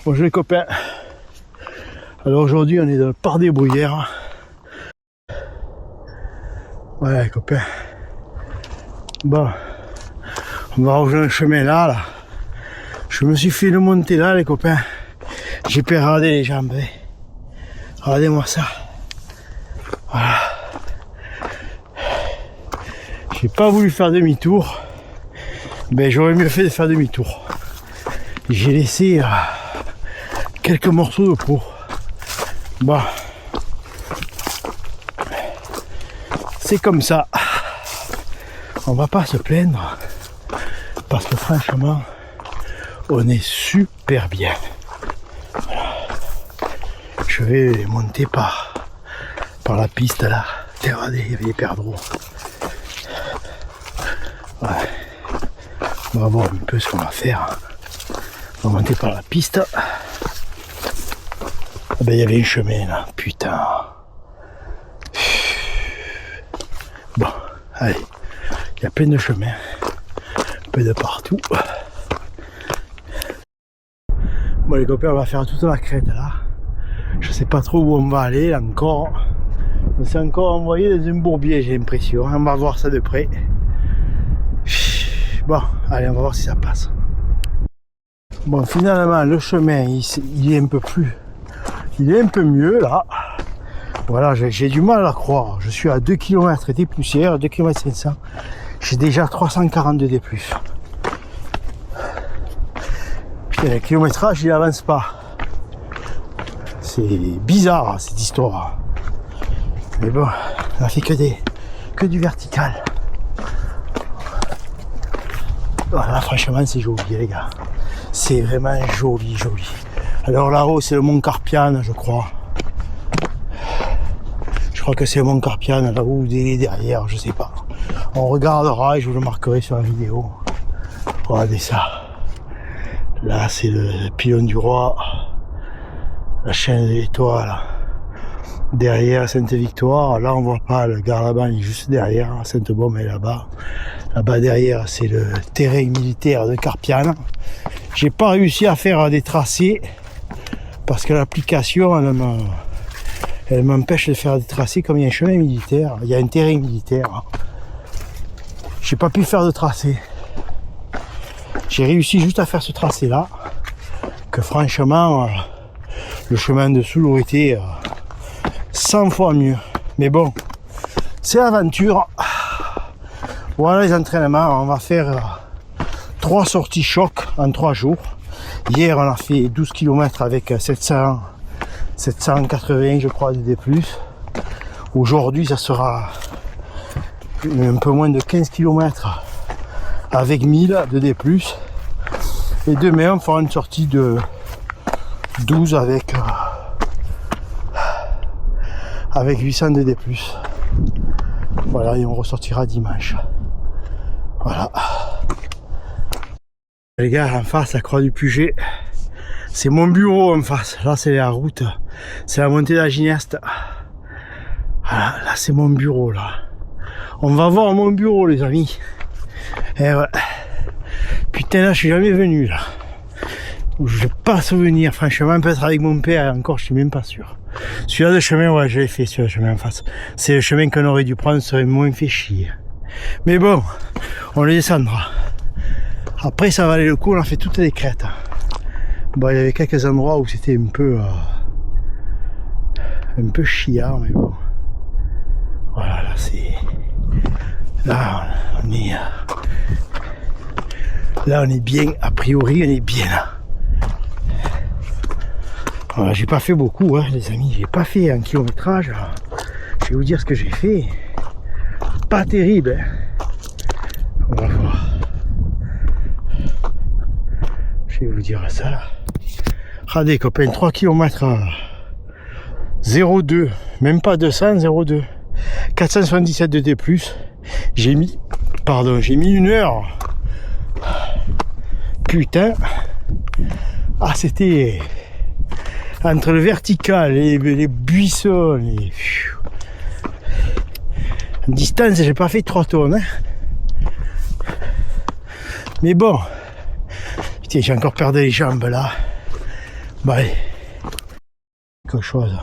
Bonjour les copains. Alors aujourd'hui on est dans le parc des Bruyères. Voilà les copains. Bon, on va rejoindre le chemin là. Je me suis fait une montée là les copains. J'ai péradé les jambes. Regardez-moi ça. Voilà. J'ai pas voulu faire demi-tour. Ben j'aurais mieux fait de faire demi-tour. J'ai laissé quelques morceaux de peau. Bon. C'est comme ça. On va pas se plaindre. Parce que franchement, on est super bien. Voilà. Je vais monter par la piste là. Regardez, il y avait des perdreaux. Ouais. On va voir un peu ce qu'on va faire. On va monter par la piste. Ah ben il y avait un chemin là, putain. Bon, allez. Il y a plein de chemins. Un peu de partout. Bon les copains, on va faire toute la crête là. Je sais pas trop où on va aller là encore. On s'est encore envoyé dans un bourbier, j'ai l'impression. On va voir ça de près. Bon, allez, on va voir si ça passe. Bon, finalement, le chemin, il est un peu plus... Il est un peu mieux, là. Voilà, j'ai du mal à croire. Je suis à 2 km des poussières, 2 km 500. J'ai déjà 342 des plus. Putain, le kilométrage, il avance pas. C'est bizarre, cette histoire. Mais bon, on a fait que du vertical. Voilà, franchement, c'est joli, les gars. C'est vraiment joli, joli. Alors là-haut, c'est le mont Carpiane, je crois. Je crois que c'est le mont Carpiane, là-haut, il est derrière, je sais pas. On regardera et je vous le marquerai sur la vidéo. Regardez ça. Là, c'est le Pilon du Roi. La chaîne de l'Étoile. Derrière Sainte-Victoire, là on voit pas, le Garlaban il est juste derrière, Sainte-Baume est là-bas. Là-bas derrière c'est le terrain militaire de Carpiane. J'ai pas réussi à faire des tracés parce que l'application elle m'empêche de faire des tracés. Comme il y a un chemin militaire, il y a un terrain militaire. J'ai pas pu faire de tracé. J'ai réussi juste à faire ce tracé là, que franchement le chemin dessous aurait été 100 fois mieux. Mais bon, c'est l'aventure. Voilà les entraînements. On va faire 3 sorties choc en 3 jours. Hier, on a fait 12 km avec 780, je crois, de D+. Aujourd'hui, ça sera un peu moins de 15 km avec 1000 de D+. Et demain, on fera une sortie de 12 avec 800 de D+. Voilà, et on ressortira dimanche. Voilà. Les gars, en face, la Croix du Puget, c'est mon bureau en face. Là, c'est la route. C'est la montée de la Giniaste. Voilà, là, c'est mon bureau, là. On va voir mon bureau, les amis. Et ouais. Putain, là, je suis jamais venu, là. Je n'ai pas souvenir, franchement, peut-être avec mon père, encore, je suis même pas sûr. Celui-là de chemin, ouais, je l'ai fait, sur le chemin en face. C'est le chemin qu'on aurait dû prendre, ça aurait moins fait chier. Mais bon, on le descendra. Après, ça valait le coup, on a fait toutes les crêtes. Bon, il y avait quelques endroits où c'était un peu chiant, mais bon. Voilà, là, c'est... Là, on est... Là, on est bien, a priori, on est bien là. Voilà, j'ai pas fait beaucoup, hein, les amis. J'ai pas fait un kilométrage. Je vais vous dire ce que j'ai fait. Pas terrible. Hein. On va voir. Je vais vous dire ça. Regardez, copains, 3 km 0,2. Même pas 200, 0,2. 477 de D+. J'ai mis 1 heure. Putain. Ah, c'était... Entre le vertical, les buissons, en distance, j'ai pas fait 3 tonnes. Hein. Mais bon, putain, j'ai encore perdu les jambes là. Bah allez, quelque chose.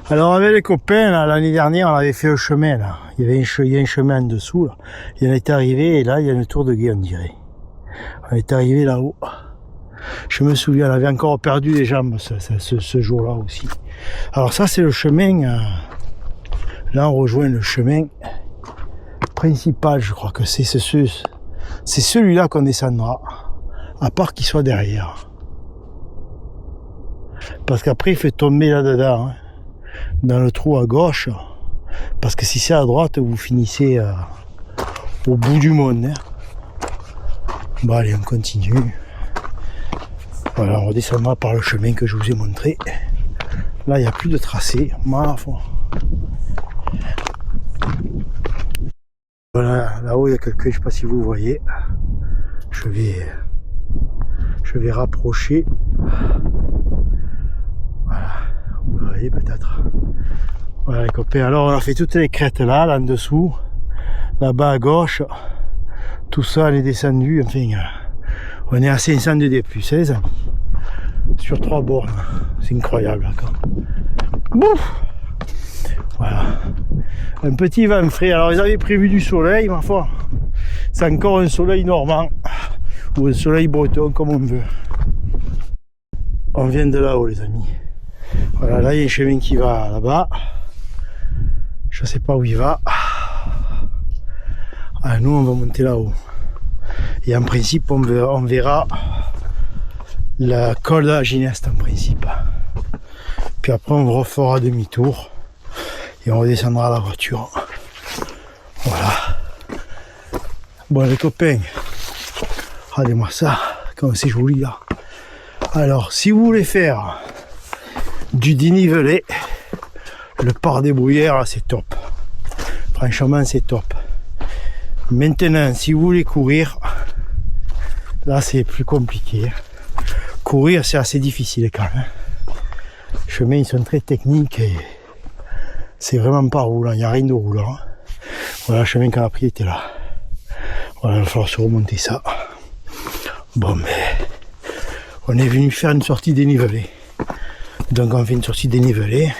Alors avec les copains, l'année dernière, on avait fait le chemin là. Il y a un chemin en dessous là. Et on est arrivé et là, il y a une tour de guet, on dirait. On est arrivé là-haut. Je me souviens, on avait encore perdu les jambes ce jour-là aussi. Alors ça, c'est le chemin. Là, on rejoint le chemin principal, je crois que c'est celui-là qu'on descendra. À part qu'il soit derrière. Parce qu'après, il fait tomber là-dedans. Hein. Dans le trou à gauche, parce que si c'est à droite, vous finissez au bout du monde. Hein. Bon allez, on continue. Voilà, on redescendra par le chemin que je vous ai montré. Là, il n'y a plus de tracé. Voilà, là-haut, il y a quelqu'un, je ne sais pas si vous voyez. Je vais rapprocher. Voilà, vous le voyez peut-être. Voilà les copains, alors on a fait toutes les crêtes là en dessous, là-bas à gauche, tout ça on est descendu, enfin, on est à 500 de D+, hein, les amis, sur 3 bornes, c'est incroyable d'accord. Bouf. Voilà, un petit vent frais, alors ils avaient prévu du soleil, ma foi, c'est encore un soleil normand, ou un soleil breton comme on veut. On vient de là-haut les amis, voilà, là il y a un chemin qui va là-bas. Je sais pas où il va. Ah, nous on va monter là-haut. Et en principe on verra la col de la Gineste en principe. Puis après on refera demi-tour et on redescendra la voiture. Voilà. Bon les copains, regardez-moi ça, comme c'est joli là. Alors si vous voulez faire du dénivelé, le Parc des Bruyères, c'est top. Franchement, c'est top. Maintenant, si vous voulez courir, là, c'est plus compliqué. Courir, c'est assez difficile quand même. Les chemins, ils sont très techniques et c'est vraiment pas roulant. Il n'y a rien de roulant. Voilà, le chemin qu'on a pris était là. Voilà, il va falloir se remonter ça. Bon, mais on est venu faire une sortie dénivelée. Donc, on fait une sortie dénivelée.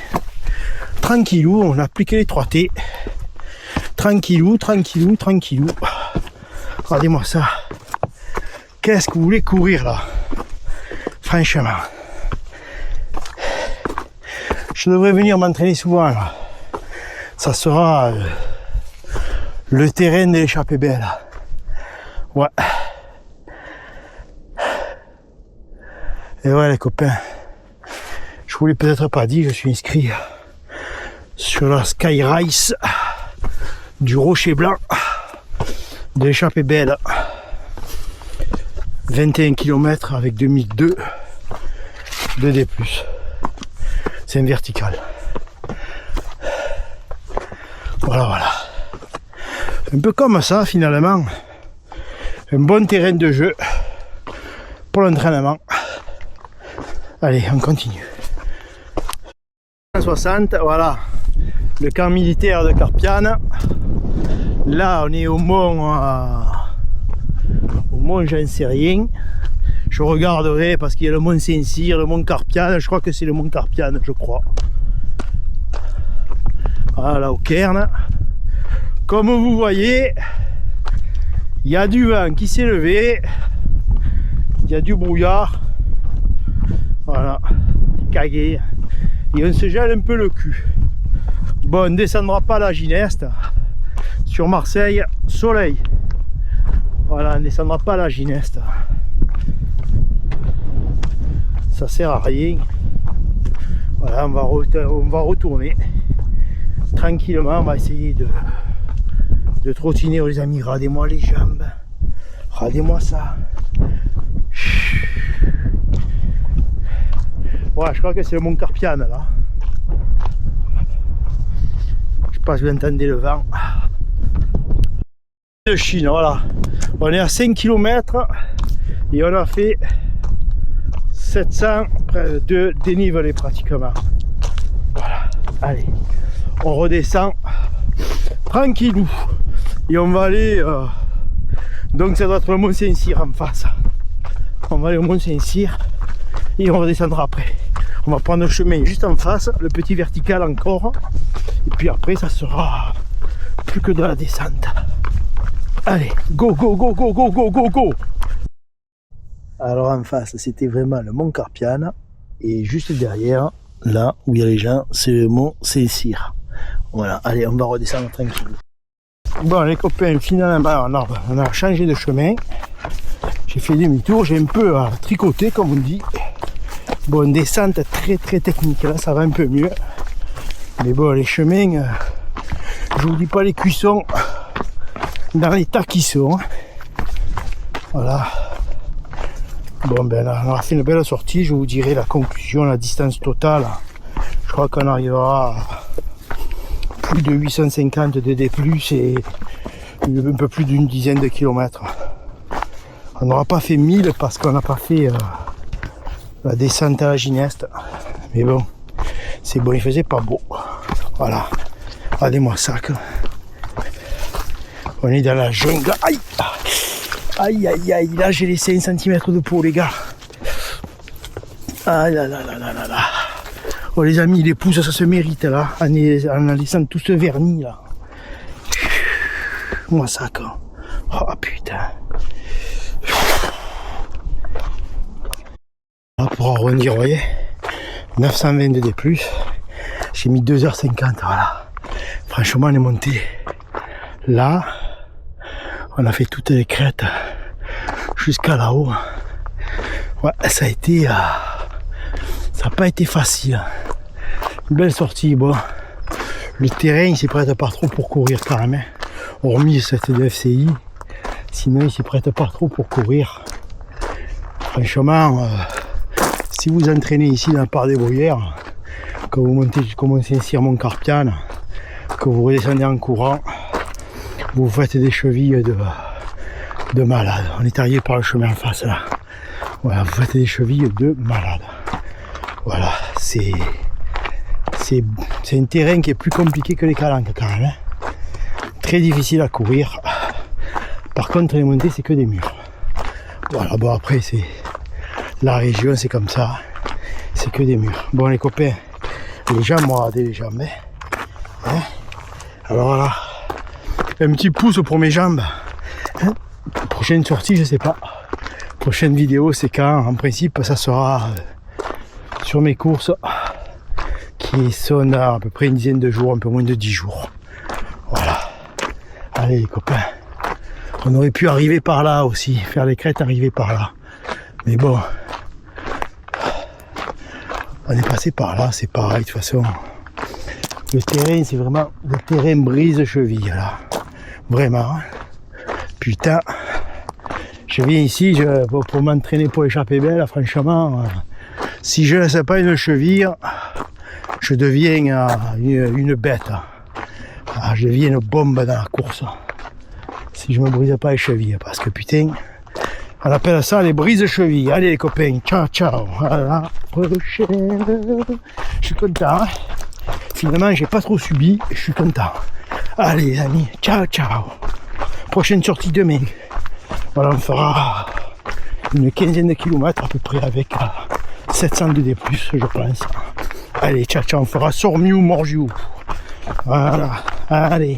Tranquillou, on a appliqué les 3T. Tranquillou, tranquillou, tranquillou. Regardez-moi ça. Qu'est-ce que vous voulez courir là? Franchement. Je devrais venir m'entraîner souvent là. Ça sera le terrain de l'échappée belle. Ouais. Et ouais les copains. Je vous l'ai peut-être pas dit, je suis inscrit sur la Sky Race du Rocher Blanc de l'échappée belle. 21 km avec 2002 de D+. C'est un vertical. Voilà. Un peu comme ça finalement. Un bon terrain de jeu pour l'entraînement. Allez, on continue. 60, voilà. Le camp militaire de Carpiane. Là, on est au mont j'en sais rien. Je regarderai parce qu'il y a le mont Saint-Cyr, le mont Carpiane. Je crois que c'est le mont Carpiane, je crois. Voilà, au Cairn. Comme vous voyez, il y a du vent qui s'est levé. Il y a du brouillard. Voilà, cagué. Et on se gèle un peu le cul. Bon, on ne descendra pas la Gineste. Sur Marseille, soleil. Voilà, on ne descendra pas la Gineste. Ça sert à rien. Voilà, on va retourner. Tranquillement, on va essayer de trottiner les amis. Regardez-moi les jambes. Regardez-moi ça. Ouais, je crois que c'est le mont Carpiane là. Je sais pas si vous entendez le vent. De Chine, voilà. On est à 5 km et on a fait 700 de dénivelé pratiquement. Voilà, allez, on redescend tranquillou et on va aller. Donc ça doit être le mont Saint-Cyr en face. On va aller au mont Saint-Cyr et on redescendra après. On va prendre le chemin juste en face, le petit vertical encore, et puis après ça sera plus que de la descente. Allez, go go go go go go go go. Alors en face c'était vraiment le mont Carpiane, et juste derrière, là où il y a les gens, c'est le mont Saint-Cyr. Voilà, allez, on va redescendre tranquille. Bon les copains, finalement on a changé de chemin. J'ai fait demi-tour, j'ai un peu tricoté comme on dit. Bon, descente très très technique, là ça va un peu mieux. Mais bon, les chemins, je vous dis pas les cuissons dans l'état qu'ils sont. Voilà. Bon ben là, on a fait une belle sortie, je vous dirai la conclusion, la distance totale. Je crois qu'on arrivera à plus de 850 de D+, et un peu plus d'une dizaine de kilomètres. On n'aura pas fait 1000 parce qu'on n'a pas fait la descente à la Gineste. Mais bon, c'est bon, il faisait pas beau. Voilà. Regardez-moi ça. On est dans la jungle. Aïe! Aïe aïe aïe, là j'ai laissé 1 cm de peau les gars. Ah là là là là là là. Oh les amis, les pouces ça se mérite là, en laissant tout ce vernis là. Moi ça quoi. Oh putain. Là pour arrondir, vous voyez, 922 D+, j'ai mis 2h50, voilà. Franchement on est monté. Là, on a fait toutes les crêtes jusqu'à là-haut. Ouais, ça a été, ça n'a pas été facile. Une belle sortie, bon. Le terrain, il s'y prête pas trop pour courir quand même. Hormis cette FCI, sinon il s'y prête pas trop pour courir. Franchement, si vous entraînez ici dans le parc des Bruyères, que vous montez jusqu'au Saint-Cyr Mont Carpiane, que vous redescendez en courant, vous faites des chevilles de malade. On est arrivé par le chemin en face là. Voilà, vous faites des chevilles de malade. Voilà, c'est un terrain qui est plus compliqué que les calanques quand même. Hein. Très difficile à courir. Par contre, les montées, c'est que des murs. Voilà, bon après, c'est la région, c'est comme ça. C'est que des murs. Bon les copains, les jambes, moi, regardez les jambes. Hein. Alors voilà. Un petit pouce pour mes jambes. Hein. Prochaine sortie, je sais pas. Prochaine vidéo, c'est quand, en principe, ça sera sur mes courses qui sont à peu près une dizaine de jours, un peu moins de 10 jours. Voilà. Allez les copains. On aurait pu arriver par là aussi, faire les crêtes, arriver par là. Mais bon, on est passé par là, c'est pareil de toute façon. Le terrain, c'est vraiment le terrain brise-cheville là. Vraiment. Putain. Je viens ici pour m'entraîner pour échapper belle, franchement. Si je ne laisse pas une cheville, je deviens une bête. Je deviens une bombe dans la course. Si je me brise pas les chevilles, parce que putain, on appelle ça les brises-chevilles. Allez les copains, ciao ciao. À la prochaine. Je suis content. Hein. Finalement, j'ai pas trop subi, je suis content. Allez les amis, ciao ciao. Prochaine sortie demain. Voilà, on fera une quinzaine de kilomètres à peu près avec 700 de D+, je pense. Allez, ciao ciao, on fera Sormiou Morgiou. Voilà, allez.